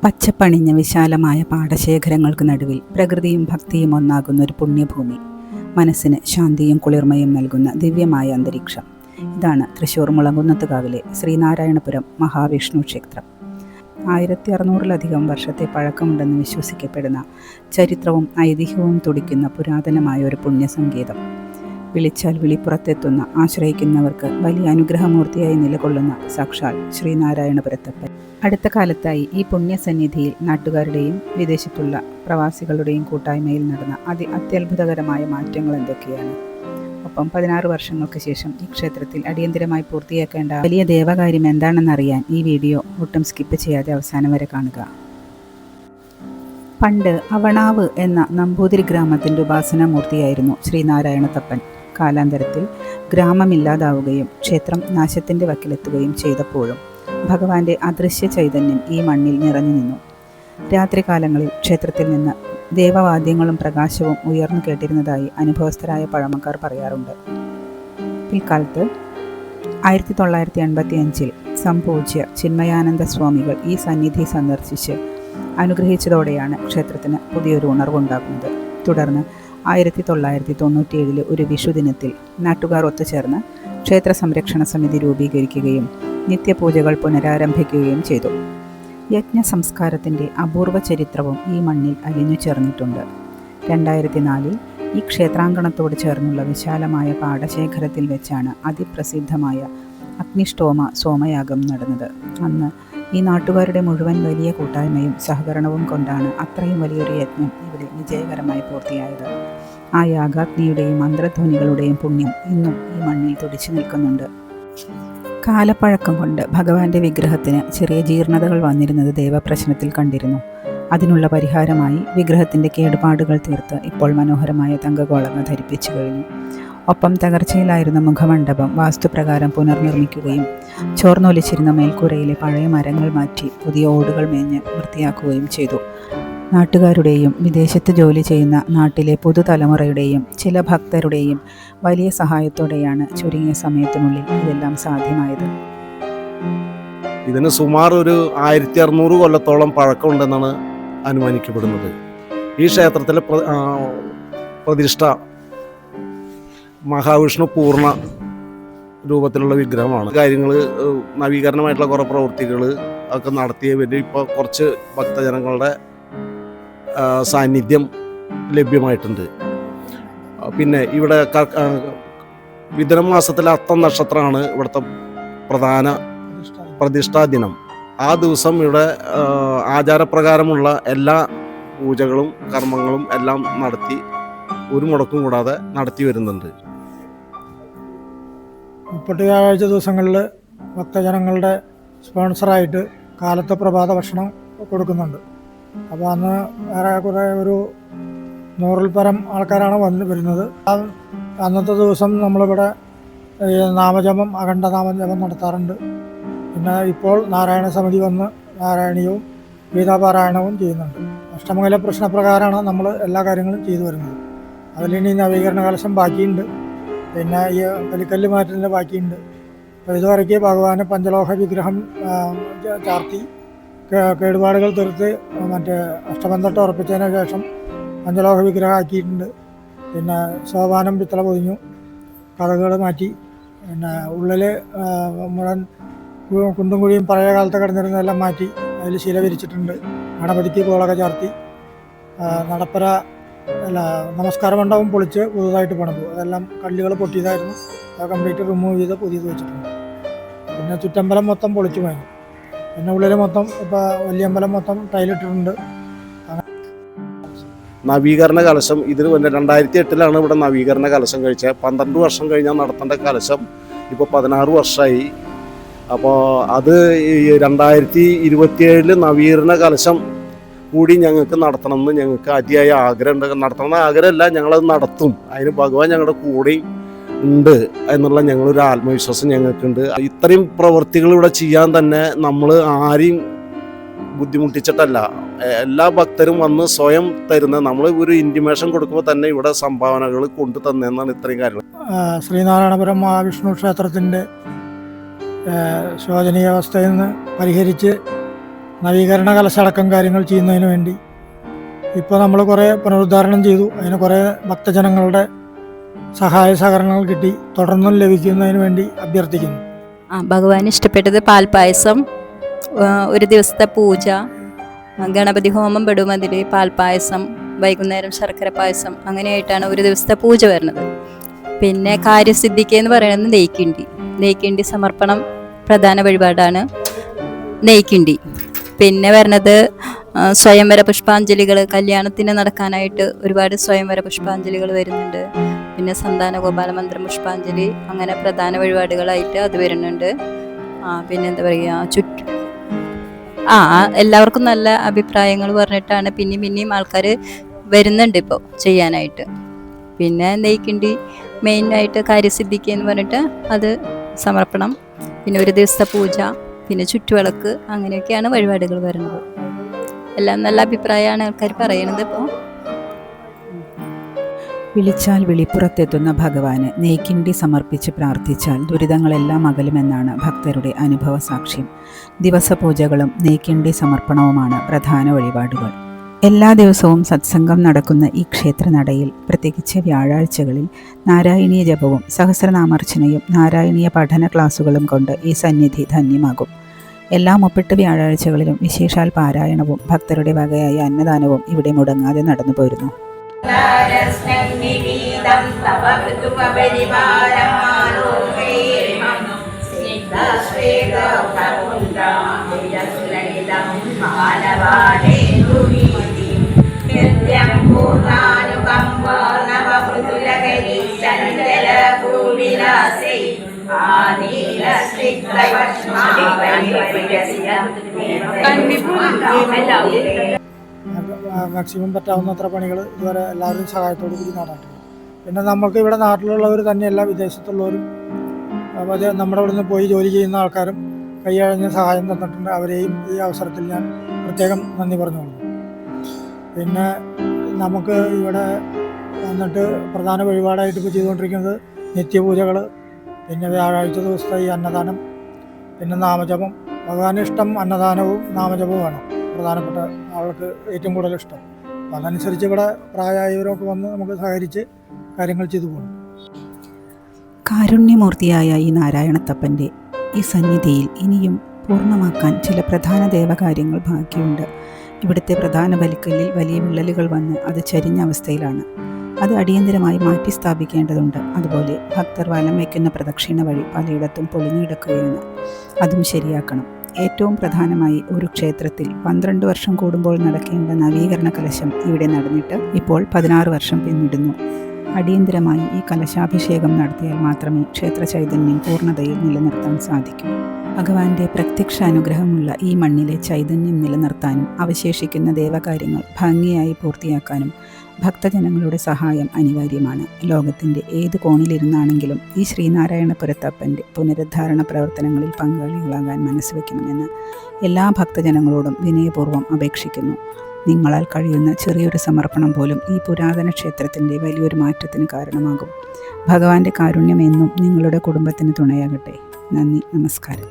പച്ചപ്പണിഞ്ഞ വിശാലമായ പാടശേഖരങ്ങൾക്ക് നടുവിൽ പ്രകൃതിയും ഭക്തിയും ഒന്നാകുന്ന ഒരു പുണ്യഭൂമി, മനസ്സിന് ശാന്തിയും കുളിർമയും നൽകുന്ന ദിവ്യമായ അന്തരീക്ഷം. ഇതാണ് തൃശ്ശൂർ മുളങ്കുന്നത്തുകാവിലെ ശ്രീനാരായണപുരം മഹാവിഷ്ണു ക്ഷേത്രം. 1600-ലധികം വർഷത്തെ പഴക്കമുണ്ടെന്ന് വിശ്വസിക്കപ്പെടുന്ന ചരിത്രവും ഐതിഹ്യവും തുടിക്കുന്ന പുരാതനമായ ഒരു പുണ്യസങ്കേതം. വിളിച്ചാൽ വിളിപ്പുറത്തെത്തുന്ന, ആശ്രയിക്കുന്നവർക്ക് വലിയ അനുഗ്രഹമൂർത്തിയായി നിലകൊള്ളുന്ന സാക്ഷാൽ ശ്രീനാരായണപുരത്തപ്പൻ. അടുത്ത കാലത്തായി ഈ പുണ്യസന്നിധിയിൽ നാട്ടുകാരുടെയും വിദേശത്തുള്ള പ്രവാസികളുടെയും കൂട്ടായ്മയിൽ നടന്ന അത്യത്ഭുതകരമായ മാറ്റങ്ങൾ എന്തൊക്കെയാണ്? ഒപ്പം 16 വർഷങ്ങൾക്ക് ശേഷം ഈ ക്ഷേത്രത്തിൽ അടിയന്തിരമായി പൂർത്തിയാക്കേണ്ട വലിയ ദേവകാര്യം എന്താണെന്നറിയാൻ ഈ വീഡിയോ ഒട്ടും സ്കിപ്പ് ചെയ്യാതെ അവസാനം വരെ കാണുക. പണ്ട് അവണാവ് എന്ന നമ്പൂതിരി ഗ്രാമത്തിൻ്റെ ഉപാസനാമൂർത്തിയായിരുന്നു ശ്രീനാരായണത്തപ്പൻ. കാലാന്തരത്തിൽ ഗ്രാമമില്ലാതാവുകയും ക്ഷേത്രം നാശത്തിൻ്റെ വക്കിലെത്തുകയും ചെയ്തപ്പോഴും ഭഗവാന്റെ അദൃശ്യ ചൈതന്യം ഈ മണ്ണിൽ നിറഞ്ഞു നിന്നു. രാത്രികാലങ്ങളിൽ ക്ഷേത്രത്തിൽ നിന്ന് ദേവവാദ്യങ്ങളും പ്രകാശവും ഉയർന്നു കേട്ടിരുന്നതായി അനുഭവസ്ഥരായ പഴമക്കാർ പറയാറുണ്ട്. പിൽക്കാലത്ത് 1985 സംപൂജ്യ ചിന്മയാനന്ദ സ്വാമികൾ ഈ സന്നിധി സന്ദർശിച്ച് അനുഗ്രഹിച്ചതോടെയാണ് ക്ഷേത്രത്തിന് പുതിയൊരു ഉണർവുണ്ടാകുന്നത്. തുടർന്ന് 1997 ഒരു വിഷുദിനത്തിൽ നാട്ടുകാർ ഒത്തുചേർന്ന് ക്ഷേത്ര സംരക്ഷണ സമിതി രൂപീകരിക്കുകയും നിത്യപൂജകൾ പുനരാരംഭിക്കുകയും ചെയ്തു. യജ്ഞ സംസ്കാരത്തിൻ്റെ അപൂർവ ചരിത്രവും ഈ മണ്ണിൽ അലിഞ്ഞു ചേർന്നിട്ടുണ്ട്. 2004 ഈ ക്ഷേത്രാങ്കണത്തോട് ചേർന്നുള്ള വിശാലമായ പാടശേഖരത്തിൽ വെച്ചാണ് അതിപ്രസിദ്ധമായ അഗ്നിഷ്ടോമ സോമയാഗം നടന്നത്. അന്ന് ഈ നാട്ടുകാരുടെ മുഴുവൻ വലിയ കൂട്ടായ്മയും സഹകരണവും കൊണ്ടാണ് അത്രയും വലിയൊരു യജ്ഞം ഇവിടെ വിജയകരമായി പൂർത്തിയായത്. ആ യാഗാഗ്നിയുടെയും മന്ത്രധ്വനികളുടെയും പുണ്യം ഇന്നും ഈ മണ്ണിൽ തുടിച്ചു നിൽക്കുന്നുണ്ട്. കാലപ്പഴക്കം കൊണ്ട് ഭഗവാന്റെ വിഗ്രഹത്തിന് ചെറിയ ജീർണതകൾ വന്നിരുന്നത് ദേവപ്രശ്നത്തിൽ കണ്ടിരുന്നു. അതിനുള്ള പരിഹാരമായി വിഗ്രഹത്തിൻ്റെ കേടുപാടുകൾ തീർത്ത് ഇപ്പോൾ മനോഹരമായ തങ്കഗോളങ്ങൾ ധരിപ്പിച്ചു കഴിഞ്ഞു. ഒപ്പം തകർച്ചയിലായിരുന്ന മുഖമണ്ഡപം വാസ്തുപ്രകാരം പുനർനിർമ്മിക്കുകയും ചോർന്നൊലിച്ചിരുന്ന മേൽക്കൂരയിലെ പഴയ മരങ്ങൾ മാറ്റി പുതിയ ഓടുകൾ മേഞ്ഞ് വൃത്തിയാക്കുകയും ചെയ്തു. നാട്ടുകാരുടെയും വിദേശത്ത് ജോലി ചെയ്യുന്ന നാട്ടിലെ പുതുതലമുറയുടെയും ചില ഭക്തരുടെയും വലിയ സഹായത്തോടെയാണ് ചുരുങ്ങിയ സമയത്തിനുള്ളിൽ ഇതെല്ലാം സാധ്യമായത്. ഇതിന് സുമാർ ഒരു 1600 കൊല്ലത്തോളം പഴക്കമുണ്ടെന്നാണ് അനുമാനിക്കപ്പെടുന്നത്. ഈ ക്ഷേത്രത്തിലെ പ്രതിഷ്ഠ മഹാവിഷ്ണു പൂർണ്ണ രൂപത്തിലുള്ള വിഗ്രഹമാണ്. കാര്യങ്ങൾ നവീകരണമായിട്ടുള്ള കുറേ പ്രവൃത്തികൾ ഒക്കെ നടത്തിയവർ ഇപ്പോൾ കുറച്ച് ഭക്തജനങ്ങളുടെ സാന്നിധ്യം ലഭ്യമായിട്ടുണ്ട്. പിന്നെ ഇവിടെ മിഥുന മാസത്തിലെ അത്തം നക്ഷത്രമാണ് ഇവിടുത്തെ പ്രധാന പ്രതിഷ്ഠാ ദിനം. ആ ദിവസം ഇവിടെ ആചാരപ്രകാരമുള്ള എല്ലാ പൂജകളും കർമ്മങ്ങളും എല്ലാം നടത്തി ഒരു മുടക്കും കൂടാതെ നടത്തി വരുന്നുണ്ട്. 30 വ്യാഴാഴ്ച ദിവസങ്ങളിൽ ഭക്തജനങ്ങളുടെ സ്പോൺസറായിട്ട് കാലത്തെ പ്രഭാത ഭക്ഷണം കൊടുക്കുന്നുണ്ട്. അപ്പോൾ അന്ന് ഏറെക്കുറെ ഒരു 100-ൽ പരം ആൾക്കാരാണ് വരുന്നത്. അന്നത്തെ ദിവസം നമ്മളിവിടെ നാമജപം, അഖണ്ഡ നാമജപം നടത്താറുണ്ട്. പിന്നെ ഇപ്പോൾ നാരായണ സമിതി വന്ന് നാരായണീയവും ഗീതാപാരായണവും ചെയ്യുന്നുണ്ട്. അഷ്ടമംഗല പ്രശ്നപ്രകാരമാണ് നമ്മൾ എല്ലാ കാര്യങ്ങളും ചെയ്തു വരുന്നത്. അതിലിനി നവീകരണ കലശം ബാക്കിയുണ്ട്. പിന്നെ ഈ ബലിക്കല്ല് മാറ്റലിൻ്റെ ബാക്കിയുണ്ട്. അപ്പോൾ ഇതുവരയ്ക്ക് ഭഗവാന് പഞ്ചലോഹ വിഗ്രഹം ചാർത്തി കേടുപാടുകൾ തീർത്ത് മറ്റേ അഷ്ടബന്ധട്ട് ഉറപ്പിച്ചതിന് ശേഷം പഞ്ചലോഹ വിഗ്രഹം ആക്കിയിട്ടുണ്ട്. പിന്നെ സോപാനം പിത്തള പൊതിഞ്ഞു, കഥകൾ മാറ്റി, പിന്നെ ഉള്ളിൽ മുഴുവൻ കുണ്ടും കുഴിയും പഴയ കാലത്ത് കിടന്നിരുന്നതെല്ലാം മാറ്റി അതിൽ ശില വിരിച്ചിട്ടുണ്ട്. ഗണപതിക്ക് കോളൊക്കെ ചാർത്തി, നടപ്പര നമസ്കാര മണ്ഡപം പൊളിച്ച് പുതുതായിട്ട് പണിതു. അതെല്ലാം കല്ലുകൾ പൊട്ടിയതായിരുന്നു. അത് കംപ്ലീറ്റ് റിമൂവ് ചെയ്ത് പുതിയത് വെച്ചിട്ടുണ്ട്. പിന്നെ ചുറ്റമ്പലം മൊത്തം പൊളിച്ചു പോയി. പിന്നെ ഉള്ളിൽ മൊത്തം ഇപ്പോൾ വലിയമ്പലം മൊത്തം ടൈലിട്ടിട്ടുണ്ട്. നവീകരണ കലശം ഇതിന് 2008 ഇവിടെ നവീകരണ കലശം കഴിച്ചത്. 12 വർഷം കഴിഞ്ഞാൽ നടത്തേണ്ട കലശം ഇപ്പോൾ 16 വർഷമായി. അപ്പോൾ അത് 2027 നവീകരണ കലശം കൂടി ഞങ്ങൾക്ക് നടത്തണമെന്ന് ഞങ്ങൾക്ക് അതിയായ ആഗ്രഹമുണ്ട്. നടത്തണമെന്ന് ആഗ്രഹമല്ല, ഞങ്ങളത് നടത്തും. അതിന് ഭഗവാൻ ഞങ്ങളുടെ കൂടെ ഉണ്ട് എന്നുള്ള ഞങ്ങളൊരു ആത്മവിശ്വാസം ഞങ്ങൾക്കുണ്ട്. ഇത്രയും പ്രവൃത്തികൾ ഇവിടെ ചെയ്യാൻ തന്നെ നമ്മൾ ആരെയും ബുദ്ധിമുട്ടിച്ചിട്ടല്ല, എല്ലാ ഭക്തരും വന്ന് സ്വയം തരുന്ന, നമ്മൾ ഒരു ഇൻറ്റിമേഷൻ കൊടുക്കുമ്പോൾ തന്നെ ഇവിടെ സംഭാവനകൾ കൊണ്ടു തന്നെന്നാണ് ഇത്രയും കാര്യങ്ങൾ. ശ്രീനാരായണപുരം മഹാവിഷ്ണു ക്ഷേത്രത്തിൻ്റെ ശോചനീയ അവസ്ഥയിൽ നിന്ന് പരിഹരിച്ച് നവീകരണ കലശടക്കം കാര്യങ്ങൾ ചെയ്യുന്നതിന് വേണ്ടി ഇപ്പോൾ നമ്മൾ കുറേ പുനരുദ്ധാരണം ചെയ്തു. അതിന് കുറേ ഭക്തജനങ്ങളുടെ സഹായ സഹകരണങ്ങൾ കിട്ടി. തുടർന്നും ലഭിക്കുന്നതിന് വേണ്ടി അഭ്യർത്ഥിക്കുന്നു. ഭഗവാൻ ഇഷ്ടപ്പെട്ടത് പാൽപ്പായസം, ഒരു ദിവസത്തെ പൂജ, ഗണപതി ഹോമം പെടും അതിൽ, പാൽപ്പായസം, വൈകുന്നേരം ശർക്കര പായസം, അങ്ങനെയായിട്ടാണ് ഒരു ദിവസത്തെ പൂജ വരുന്നത്. പിന്നെ കാര്യസിദ്ധിക്ക് എന്ന് പറയുന്നത് നെയ്ക്കിണ്ടി സമർപ്പണം പ്രധാന വഴിപാടാണ് നെയ്ക്കിണ്ടി. പിന്നെ വരുന്നത് സ്വയംവര പുഷ്പാഞ്ജലികൾ, കല്യാണത്തിന് നടക്കാനായിട്ട് ഒരുപാട് സ്വയംവര പുഷ്പാഞ്ജലികൾ വരുന്നുണ്ട്. പിന്നെ സന്താന ഗോപാലമന്ത്രം പുഷ്പാഞ്ജലി, അങ്ങനെ പ്രധാന വഴിപാടുകളായിട്ട് അത് വരുന്നുണ്ട്. പിന്നെ എന്താ പറയുക, എല്ലാവർക്കും നല്ല അഭിപ്രായങ്ങൾ പറഞ്ഞിട്ടാണ് പിന്നെയും ആൾക്കാർ വരുന്നുണ്ട് ഇപ്പോൾ ചെയ്യാനായിട്ട്. പിന്നെ നെയ്ക്കിണ്ടി മെയിനായിട്ട് കാര്യസിദ്ധിക്ക് എന്ന് പറഞ്ഞിട്ട് അത് സമർപ്പണം, പിന്നെ ഒരു ദിവസത്തെ പൂജ, പിന്നെ ചുറ്റുവിളക്ക്, അങ്ങനെയൊക്കെയാണ് വഴിപാടുകൾ വരുന്നത്. എല്ലാം നല്ല അഭിപ്രായമാണ് ആൾക്കാർ പറയുന്നത്. ഇപ്പോൾ വിളിച്ചാൽ വിളിപ്പുറത്തെത്തുന്ന ഭഗവാന് നെയ്ക്കിണ്ടി സമർപ്പിച്ച് പ്രാർത്ഥിച്ചാൽ ദുരിതങ്ങളെല്ലാം അകലുമെന്നാണ് ഭക്തരുടെ അനുഭവ സാക്ഷ്യം. ദിവസപൂജകളും നെയ്ക്കിണ്ടി സമർപ്പണവുമാണ് പ്രധാന വഴിപാടുകൾ. എല്ലാ ദിവസവും സത്സംഗം നടക്കുന്ന ഈ ക്ഷേത്രനടയിൽ പ്രത്യേകിച്ച് വ്യാഴാഴ്ചകളിൽ നാരായണീയ ജപവും സഹസ്രനാമാർച്ചനയും നാരായണീയ പഠന ക്ലാസുകളും കൊണ്ട് ഈ സന്നിധി ധന്യമാകും. എല്ലാ 38 വ്യാഴാഴ്ചകളിലും വിശേഷാൽ പാരായണവും ഭക്തരുടെ വകയായ അന്നദാനവും ഇവിടെ മുടങ്ങാതെ നടന്നു പോരുന്നു. മാക്സിമം പറ്റാവുന്നത്ര പണികൾ ഇതുവരെ എല്ലാവരും സഹായത്തോടു കൂടി നടന്നിട്ടുണ്ട്. പിന്നെ നമുക്ക് ഇവിടെ നാട്ടിലുള്ളവർ തന്നെയല്ല, വിദേശത്തുള്ളവരും നമ്മുടെ ഇവിടെ നിന്ന് പോയി ജോലി ചെയ്യുന്ന ആൾക്കാരും കൈയഴഞ്ഞ സഹായം തന്നിട്ടുണ്ട്. അവരെയും ഈ അവസരത്തിൽ ഞാൻ പ്രത്യേകം നന്ദി പറഞ്ഞുകൊള്ളുന്നു. പിന്നെ നമുക്ക് ഇവിടെ വന്നിട്ട് പ്രധാന വഴിപാടായിട്ട് ഇപ്പോൾ ചെയ്തുകൊണ്ടിരിക്കുന്നത് നിത്യപൂജകൾ, പിന്നെ വ്യാഴാഴ്ച ദിവസത്തെ ഈ അന്നദാനം, പിന്നെ നാമജപം. ഭഗവാന് ഇഷ്ടം അന്നദാനവും നാമജപവുമാണ് പ്രധാനപ്പെട്ട ആൾക്ക് ഏറ്റവും കൂടുതൽ ഇഷ്ടം. അപ്പം അതനുസരിച്ച് ഇവിടെ പ്രായമായവരൊക്കെ വന്ന് നമുക്ക് സഹകരിച്ച് കാര്യങ്ങൾ ചെയ്തു പോകും. കാരുണ്യമൂർത്തിയായ ഈ നാരായണത്തപ്പൻ്റെ ഈ സന്നിധിയിൽ ഇനിയും പൂർണ്ണമാക്കാൻ ചില പ്രധാന ദേവകാര്യങ്ങൾ ബാക്കിയുണ്ട്. ഇവിടുത്തെ പ്രധാന ബലിക്കല്ലിൽ വലിയ വിള്ളലുകൾ വന്ന് അത് ചരിഞ്ഞ അവസ്ഥയിലാണ്. അത് അടിയന്തരമായി മാറ്റി സ്ഥാപിക്കേണ്ടതുണ്ട്. അതുപോലെ ഭക്തർ വലം വയ്ക്കുന്ന പ്രദക്ഷിണ വഴി പലയിടത്തും പൊളിഞ്ഞിടക്കുകയാണ്. അതും ശരിയാക്കണം. ഏറ്റവും പ്രധാനമായി ഒരു ക്ഷേത്രത്തിൽ 12 വർഷം കൂടുമ്പോൾ നടക്കേണ്ട നവീകരണ കലശം ഇവിടെ നടന്നിട്ട് ഇപ്പോൾ 16 വർഷം പിന്നിടുന്നു. അടിയന്തരമായി ഈ കലശാഭിഷേകം നടത്തിയാൽ മാത്രമേ ക്ഷേത്ര ചൈതന്യം പൂർണ്ണതയിൽ നിലനിർത്താൻ സാധിക്കൂ. ഭഗവാന്റെ പ്രത്യക്ഷ അനുഗ്രഹമുള്ള ഈ മണ്ണിലെ ചൈതന്യം നിലനിർത്താനും അവശേഷിക്കുന്ന ദേവകാര്യങ്ങൾ ഭംഗിയായി പൂർത്തിയാക്കാനും ഭക്തജനങ്ങളുടെ സഹായം അനിവാര്യമാണ്. ലോകത്തിൻ്റെ ഏത് കോണിലിരുന്നാണെങ്കിലും ഈ ശ്രീനാരായണപുരത്തപ്പൻ്റെ പുനരുദ്ധാരണ പ്രവർത്തനങ്ങളിൽ പങ്കാളികളാകാൻ മനസ്സുവെക്കണമെന്ന് എല്ലാ ഭക്തജനങ്ങളോടും വിനയപൂർവ്വം അപേക്ഷിക്കുന്നു. നിങ്ങളാൽ കഴിയുന്ന ചെറിയൊരു സമർപ്പണം പോലും ഈ പുരാതന ക്ഷേത്രത്തിൻ്റെ വലിയൊരു മാറ്റത്തിന് കാരണമാകും. ഭഗവാന്റെ കാരുണ്യം എന്നും നിങ്ങളുടെ കുടുംബത്തിന് തുണയാകട്ടെ. നന്ദി, നമസ്കാരം.